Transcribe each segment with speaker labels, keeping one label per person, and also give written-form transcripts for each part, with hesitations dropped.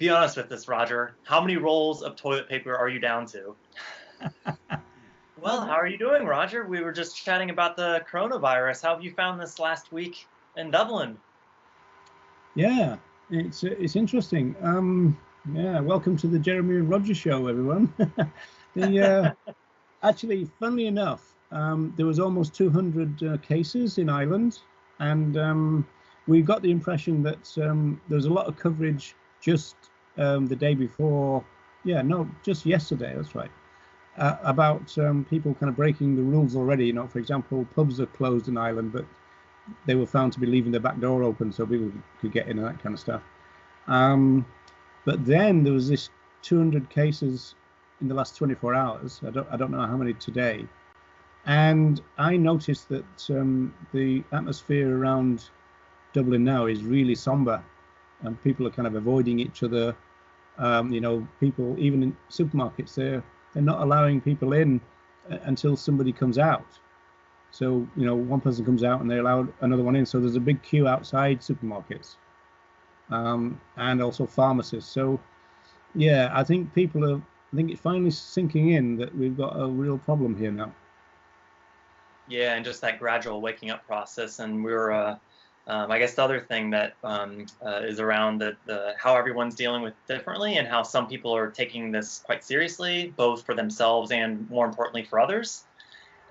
Speaker 1: Be honest with us, Roger. How many rolls of toilet paper are you down to? Well, how are you doing, Roger? We were just chatting about the coronavirus. How have you found this last week in Dublin?
Speaker 2: Yeah, it's interesting. Yeah, welcome to the Jeremy and Roger show, everyone. the Actually, funnily enough, there was almost 200 cases in Ireland, and we got the impression that there was a lot of coverage just the day before. Yeah, no, just yesterday. That's right. About people kind of breaking the rules already. For example, pubs are closed in Ireland, but they were found to be leaving their back door open so people could get in and that kind of stuff. But then there was this 200 cases in the last 24 hours. I don't know how many today. And I noticed that the atmosphere around Dublin now is really somber, and people are kind of avoiding each other. People, even in supermarkets, they're not allowing people in until somebody comes out. So, one person comes out and they allow another one in. So there's a big queue outside supermarkets and also pharmacists. So, yeah, I think it's finally sinking in that we've got a real problem here now.
Speaker 1: Yeah, and just that gradual waking up process. And I guess the other thing that is around how everyone's dealing with differently, and how some people are taking this quite seriously, both for themselves and more importantly for others.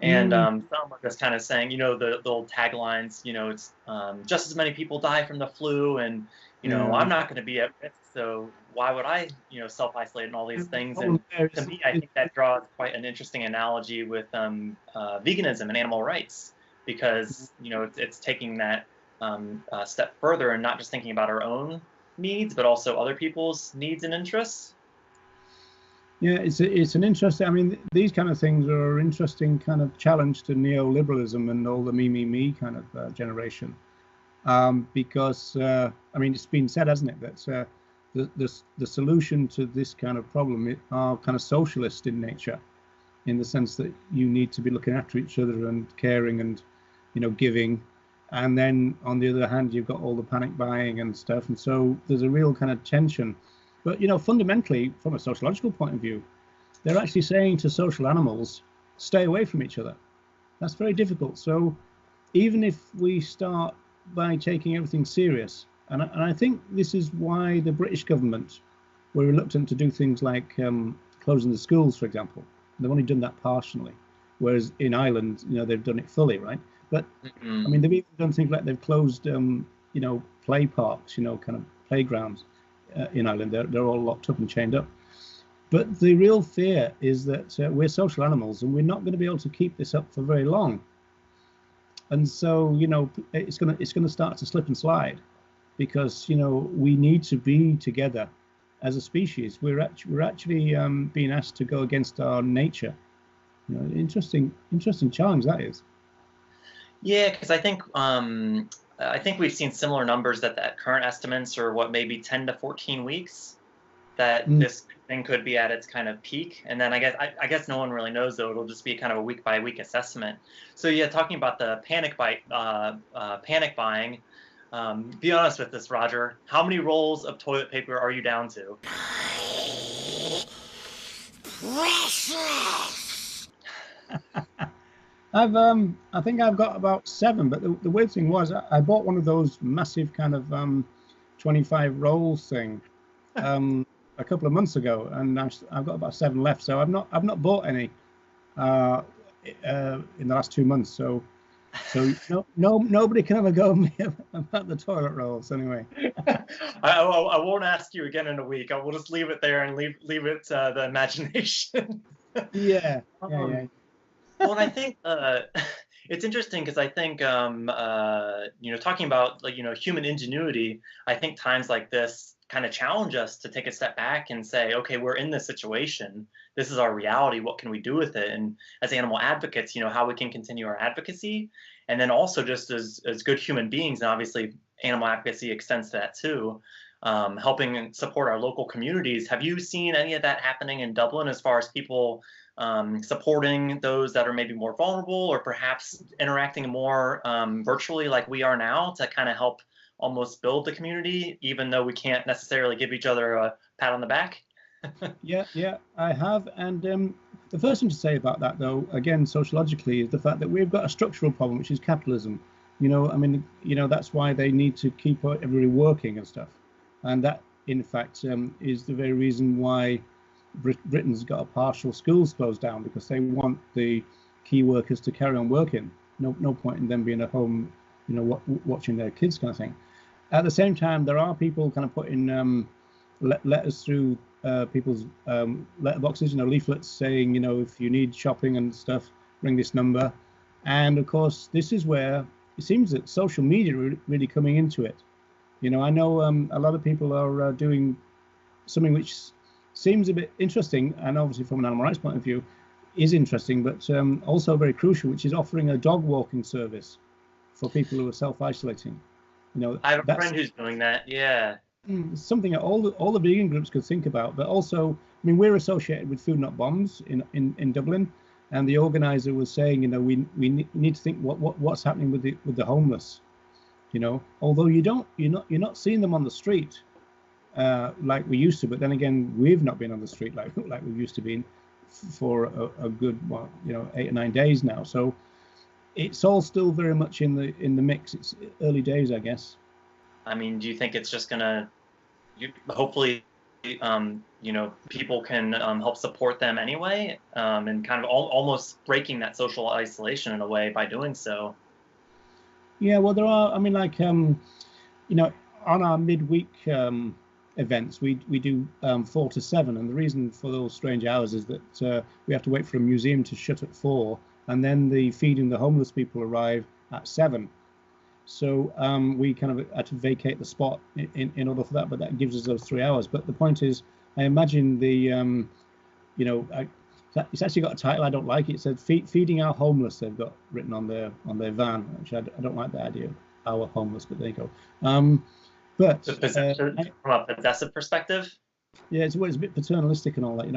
Speaker 1: And some are just kind of saying, the old taglines, it's just as many people die from the flu, and I'm not going to be at risk, so why would I, self-isolate and all these things? And to me, I think that draws quite an interesting analogy with veganism and animal rights, because it's taking that step further and not just thinking about our own needs, but also other people's needs and interests.
Speaker 2: Yeah, it's an interesting. I mean, these kind of things are an interesting kind of challenge to neoliberalism and all the me kind of generation, because it's been said, hasn't it, that the solution to this kind of problem are kind of socialist in nature, in the sense that you need to be looking after each other and caring and giving, and then on the other hand you've got all the panic buying and stuff, and so there's a real kind of tension. But fundamentally, from a sociological point of view, they're actually saying to social animals, stay away from each other. That's very difficult. So even if we start by taking everything serious, and I think this is why the British government were reluctant to do things like closing the schools, for example. They've only done that partially, whereas in Ireland, they've done it fully, right? But they've even done things like they've closed, play parks, kind of playgrounds. In Ireland, they're all locked up and chained up. But the real fear is that we're social animals and we're not going to be able to keep this up for very long. And so, it's going to start to slip and slide, because we need to be together as a species. We're actually being asked to go against our nature. Interesting challenge that is.
Speaker 1: Yeah, because I think we've seen similar numbers that current estimates are maybe 10 to 14 weeks that this thing could be at its kind of peak. And then I guess no one really knows, though. It'll just be kind of a week by week assessment. So yeah, talking about the panic buying, be honest with us, Roger. How many rolls of toilet paper are you down to?
Speaker 2: Precious. I think I've got about 7, but the weird thing was I bought one of those massive kind of 25 rolls thing a couple of months ago, and I've got about 7 left. So I've not bought any in the last 2 months. So nobody can ever go at me about the toilet rolls anyway.
Speaker 1: I won't ask you again in a week. I will just leave it there and leave it to the imagination.
Speaker 2: Yeah.
Speaker 1: Well, and I think it's interesting, because I think talking about human ingenuity, I think times like this kind of challenge us to take a step back and say, okay, we're in this situation. This is our reality. What can we do with it? And as animal advocates, how we can continue our advocacy, and then also just as good human beings, and obviously animal advocacy extends to that too. Helping and support our local communities. Have you seen any of that happening in Dublin, as far as people supporting those that are maybe more vulnerable, or perhaps interacting more virtually like we are now, to kind of help almost build the community, even though we can't necessarily give each other a pat on the back?
Speaker 2: Yeah, I have. And the first thing to say about that, though, again, sociologically, is the fact that we've got a structural problem, which is capitalism. I mean, that's why they need to keep everybody working and stuff. And that, in fact, is the very reason why Britain's got a partial schools closed down, because they want the key workers to carry on working. No point in them being at home, watching their kids, kind of thing. At the same time, there are people kind of putting letters through people's letterboxes, leaflets saying, if you need shopping and stuff, ring this number. And of course, this is where it seems that social media are really coming into it. I know a lot of people are doing something which seems a bit interesting, and obviously from an animal rights point of view is interesting, but also very crucial, which is offering a dog walking service for people who are self-isolating.
Speaker 1: I have a friend who's doing that. Yeah.
Speaker 2: Something that all the vegan groups could think about. But also, I mean, we're associated with Food Not Bombs in Dublin, and the organizer was saying, we need to think what's happening with the homeless. Although you're not seeing them on the street like we used to, but then again, we've not been on the street like we used to be for a good 8 or 9 days now. So it's all still very much in the mix. It's early days, I guess.
Speaker 1: I mean, do you think it's just gonna, hopefully, people can help support them anyway, and kind of almost breaking that social isolation in a way by doing so?
Speaker 2: Yeah, well, there are. I mean, like, on our midweek events, we do 4 to 7, and the reason for those strange hours is that we have to wait for a museum to shut at 4, and then the feeding the homeless people arrive at 7. So we kind of had to vacate the spot in order for that, but that gives us those 3 hours. But the point is, I imagine it's actually got a title. I don't like it. It said "Feeding Our Homeless." They've got written on their van, which I don't like the idea of our homeless, but there you go. But
Speaker 1: from a possessive perspective,
Speaker 2: yeah, it's a bit paternalistic and all that.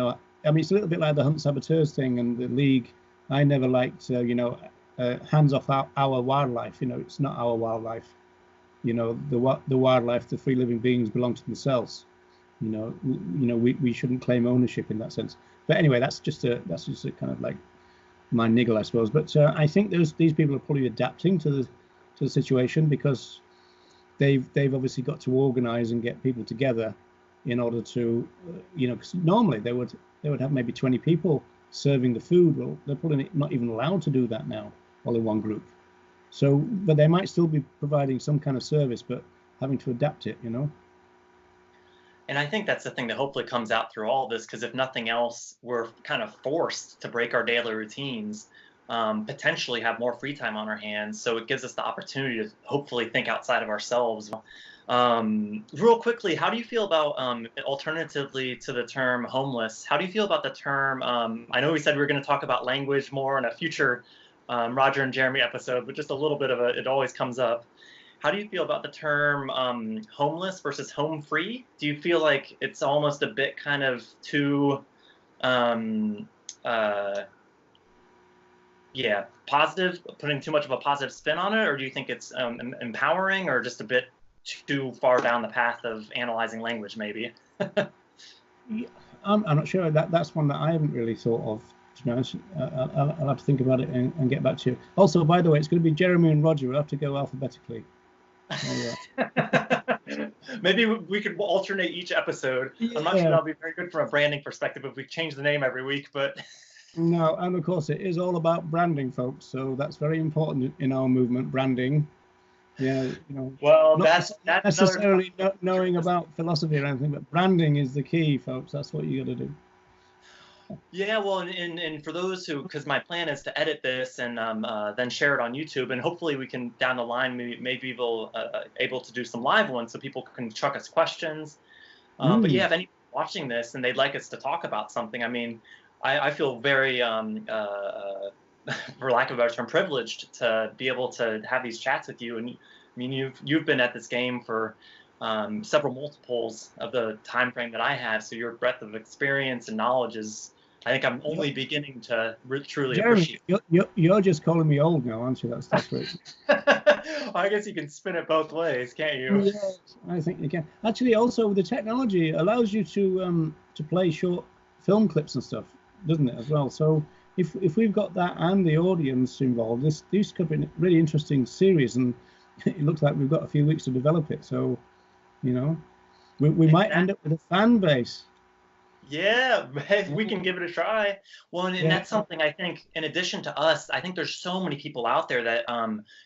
Speaker 2: I mean, it's a little bit like the Hunt Saboteurs thing and the League. I never liked, hands off our wildlife. It's not our wildlife. The wildlife, the free living beings belong to themselves. We shouldn't claim ownership in that sense. But anyway, that's just a kind of like my niggle, I suppose. But I think these people are probably adapting to the situation, because they've obviously got to organise and get people together in order to, because normally they would have maybe 20 people serving the food. Well, they're probably not even allowed to do that now, all in one group. So, but they might still be providing some kind of service, but having to adapt it,
Speaker 1: And I think that's the thing that hopefully comes out through all this, because if nothing else, we're kind of forced to break our daily routines, potentially have more free time on our hands. So it gives us the opportunity to hopefully think outside of ourselves. Real quickly, how do you feel about, alternatively to the term homeless, how do you feel about the term, I know we said we were going to talk about language more in a future Roger and Jeremy episode, but just a little bit of it always comes up. How do you feel about the term homeless versus home free? Do you feel like it's almost a bit kind of too, positive, putting too much of a positive spin on it? Or do you think it's empowering, or just a bit too far down the path of analyzing language, maybe?
Speaker 2: I'm not sure. That's one that I haven't really thought of, to be honest. I'll have to think about it and get back to you. Also, by the way, it's going to be Jeremy and Roger. We'll have to go alphabetically.
Speaker 1: Maybe we could alternate each episode. I'm not sure that'll be very good from a branding perspective if we change the name every week, but
Speaker 2: no. And of course, it is all about branding, folks. So that's very important in our movement, branding. Yeah,
Speaker 1: Well,
Speaker 2: that's necessarily not knowing about philosophy or anything, but branding is the key, folks. That's what you got to do.
Speaker 1: Yeah, well, and for those who, because my plan is to edit this and then share it on YouTube, and hopefully we can down the line maybe we'll able to do some live ones so people can chuck us questions. But yeah, if anyone watching this and they'd like us to talk about something, I mean, I feel very, for lack of a better term, privileged to be able to have these chats with you. And I mean, you've been at this game for several multiples of the time frame that I have, so your breadth of experience and knowledge is, I think I'm only beginning to truly
Speaker 2: Jeremy,
Speaker 1: appreciate.
Speaker 2: You're just calling me old now, aren't you? That's great.
Speaker 1: I guess you can spin it both ways, can't you?
Speaker 2: Yes, I think you can. Actually, also the technology allows you to play short film clips and stuff, doesn't it, as well? So if we've got that and the audience involved, these could be a really interesting series, and it looks like we've got a few weeks to develop it. So, you know, we might end up with a fan base.
Speaker 1: Yeah, we can give it a try. Well, and
Speaker 2: Yeah.
Speaker 1: that's something I think, in addition to us, I think there's so many people out there that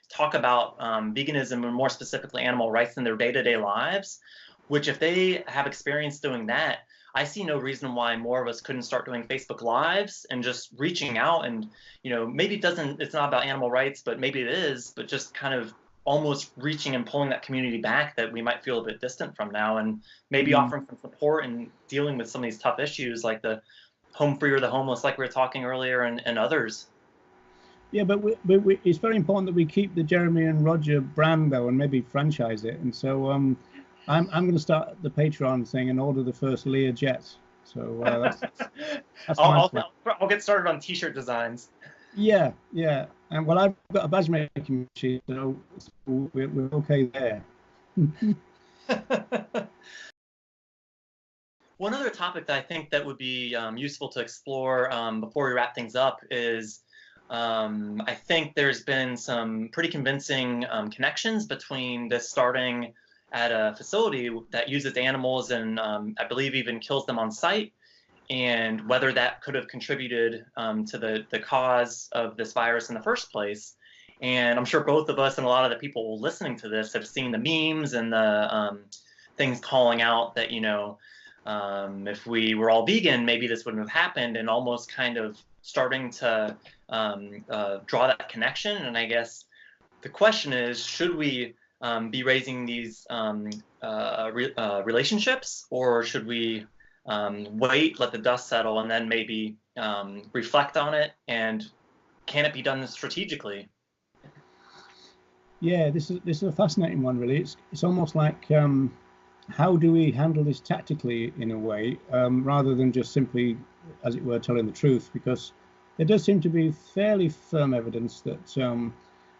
Speaker 1: talk about veganism and more specifically animal rights in their day-to-day lives, which if they have experience doing that, I see no reason why more of us couldn't start doing Facebook Lives and just reaching out and, maybe it's not about animal rights, but maybe it is, but just kind of almost reaching and pulling that community back that we might feel a bit distant from now, and maybe offering some support and dealing with some of these tough issues like the home free or the homeless, like we were talking earlier, and others.
Speaker 2: Yeah, but it's very important that we keep the Jeremy and Roger brand though, and maybe franchise it. And so I'm going to start the Patreon thing and order the first Lear jet. So that's
Speaker 1: I'll get started on t-shirt designs.
Speaker 2: Yeah, yeah. And well, I've got a badge making machine, so we're okay there.
Speaker 1: One other topic that I think that would be useful to explore before we wrap things up is I think there's been some pretty convincing connections between this starting at a facility that uses animals and I believe even kills them on site, and whether that could have contributed to the cause of this virus in the first place. And I'm sure both of us and a lot of the people listening to this have seen the memes and the things calling out that, if we were all vegan, maybe this wouldn't have happened, and almost kind of starting to draw that connection. And I guess the question is, should we be raising these relationships, or should we wait, let the dust settle, and then maybe reflect on it? And can it be done strategically?
Speaker 2: Yeah, this is a fascinating one, really. It's almost like how do we handle this tactically in a way, rather than just simply, as it were, telling the truth? Because there does seem to be fairly firm evidence that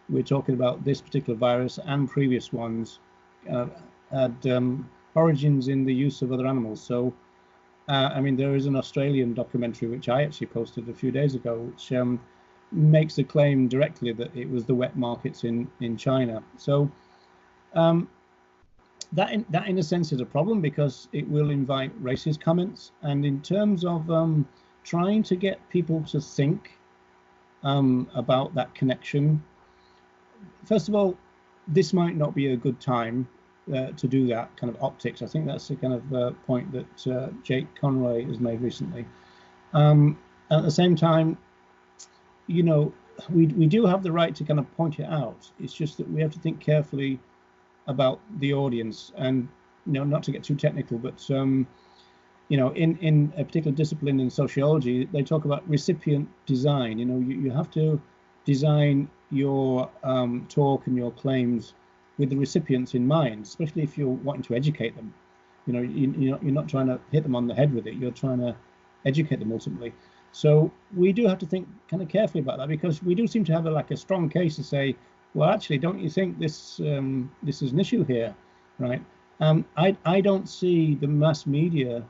Speaker 2: we're talking about this particular virus and previous ones had origins in the use of other animals. So I mean, there is an Australian documentary which I actually posted a few days ago, which makes the claim directly that it was the wet markets in China. So that in a sense is a problem, because it will invite racist comments. And in terms of trying to get people to think about that connection, first of all, this might not be a good time to do that kind of optics. I think that's the kind of point that Jake Conroy has made recently. At the same time, we do have the right to kind of point it out. It's just that we have to think carefully about the audience, and not to get too technical, but in a particular discipline in sociology, they talk about recipient design. You have to design your talk and your claims with the recipients in mind, especially if you're wanting to educate them. You're not trying to hit them on the head with it. You're trying to educate them ultimately. So we do have to think kind of carefully about that, because we do seem to have a strong case to say, well, actually, don't you think this is an issue here, right? I don't see the mass media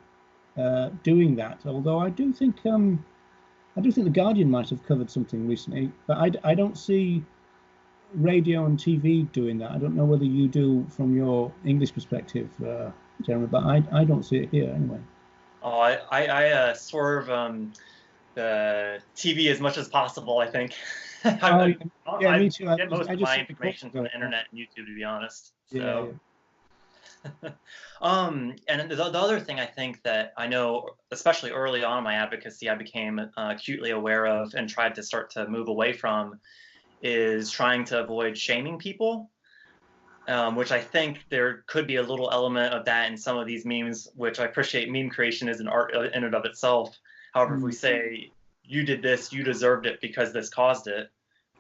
Speaker 2: doing that, although I do think the Guardian might have covered something recently, but I don't see radio and TV doing that. I don't know whether you do from your English perspective, Jeremy, but I don't see it here anyway.
Speaker 1: Oh, I swerve the TV as much as possible, I think.
Speaker 2: Yeah, me too.
Speaker 1: I get most of my information from the internet and YouTube, to be honest. So. Yeah. And the other thing I think that I know, especially early on in my advocacy, I became acutely aware of and tried to start to move away from, is trying to avoid shaming people, which I think there could be a little element of that in some of these memes, which I appreciate. Meme creation is an art in and of itself. However, if we say, you did this, you deserved it because this caused it,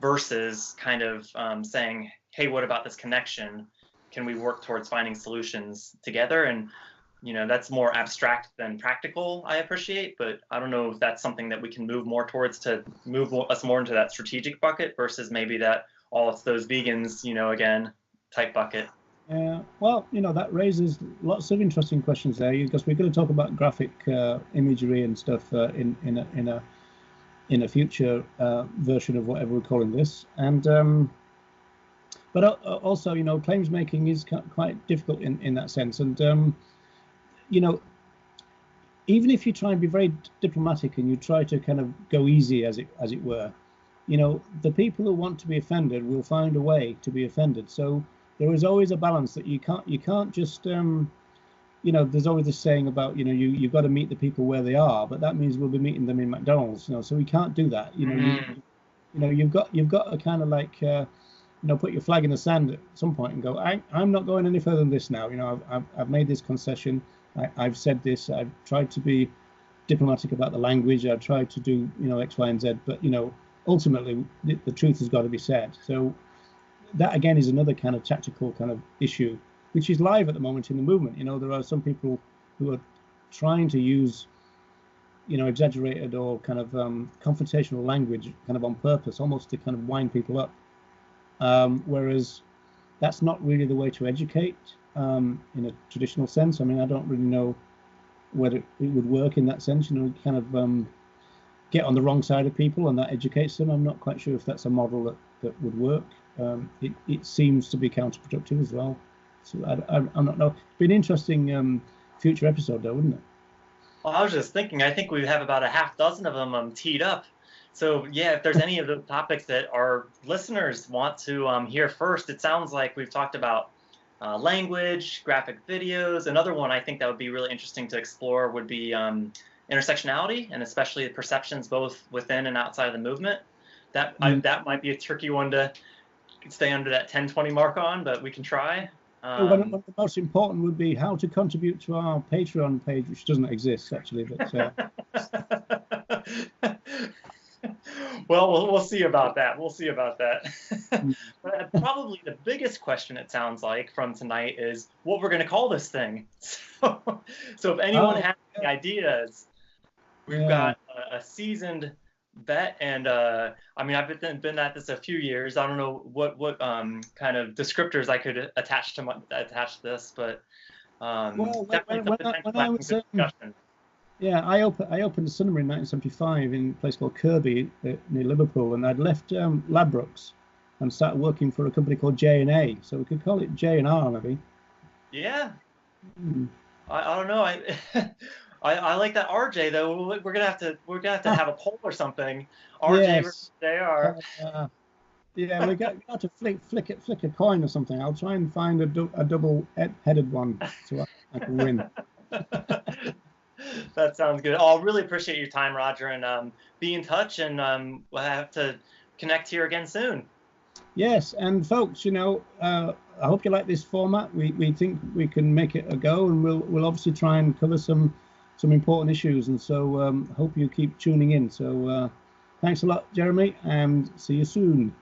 Speaker 1: versus kind of saying, hey, what about this connection? Can we work towards finding solutions together? And that's more abstract than practical, I appreciate, but I don't know if that's something that we can move more towards, to move us more into that strategic bucket, versus maybe that all it's those vegans, again, type bucket.
Speaker 2: Yeah, well, that raises lots of interesting questions there, because we're going to talk about graphic imagery and stuff in a future version of whatever we're calling this. And but also, claims making is quite difficult in that sense. And even if you try and be very diplomatic and you try to kind of go easy, as it were, the people who want to be offended will find a way to be offended. So there is always a balance that you can't just there's always this saying about you've got to meet the people where they are, but that means we'll be meeting them in McDonald's, so we can't do that. You've got to kind of like put your flag in the sand at some point and go, I'm not going any further than this now. I've made this concession. I've said this. I've tried to be diplomatic about the language. I've tried to do X, Y, and Z, but ultimately the truth has got to be said. So that again is another kind of tactical kind of issue, which is live at the moment in the movement. There are some people who are trying to use, exaggerated or kind of confrontational language kind of on purpose, almost to kind of wind people up. Whereas that's not really the way to educate in a traditional sense. I mean, I don't really know whether it would work in that sense, kind of get on the wrong side of people and that educates them. I'm not quite sure if that's a model that would work. It seems to be counterproductive as well. So I'm not know. It'd be an interesting future episode, though, wouldn't it?
Speaker 1: Well, I was just thinking. I think we have about a half dozen of them teed up. So yeah, if there's any of the topics that our listeners want to hear first, it sounds like we've talked about language, graphic videos. Another one I think that would be really interesting to explore would be intersectionality, and especially the perceptions both within and outside of the movement. That might be a tricky one to stay under that 10-20 mark on, but we can try.
Speaker 2: One of the most important would be how to contribute to our Patreon page, which doesn't exist actually. But
Speaker 1: well, we'll see about that. But probably the biggest question, it sounds like, from tonight is what we're going to call this thing. So if anyone has any ideas, we've got a seasoned vet, and I mean, I've been at this a few years. I don't know what kind of descriptors I could attach to this, but definitely when I was discussion.
Speaker 2: Yeah, I opened a cinema in 1975 in a place called Kirby near Liverpool, and I'd left Ladbrokes and started working for a company called J&A. So we could call it J&R maybe.
Speaker 1: Yeah. I don't know. I like that RJ though. We're gonna have to have a poll or something. RJ versus JR.
Speaker 2: Yeah, we got to flick a coin or something. I'll try and find a double-headed one so I can win.
Speaker 1: That sounds good. I'll really appreciate your time, Roger, and be in touch, and we'll have to connect here again soon.
Speaker 2: Yes, and folks, I hope you like this format. We think we can make it a go, and we'll obviously try and cover some important issues, and so hope you keep tuning in. So thanks a lot, Jeremy, and see you soon.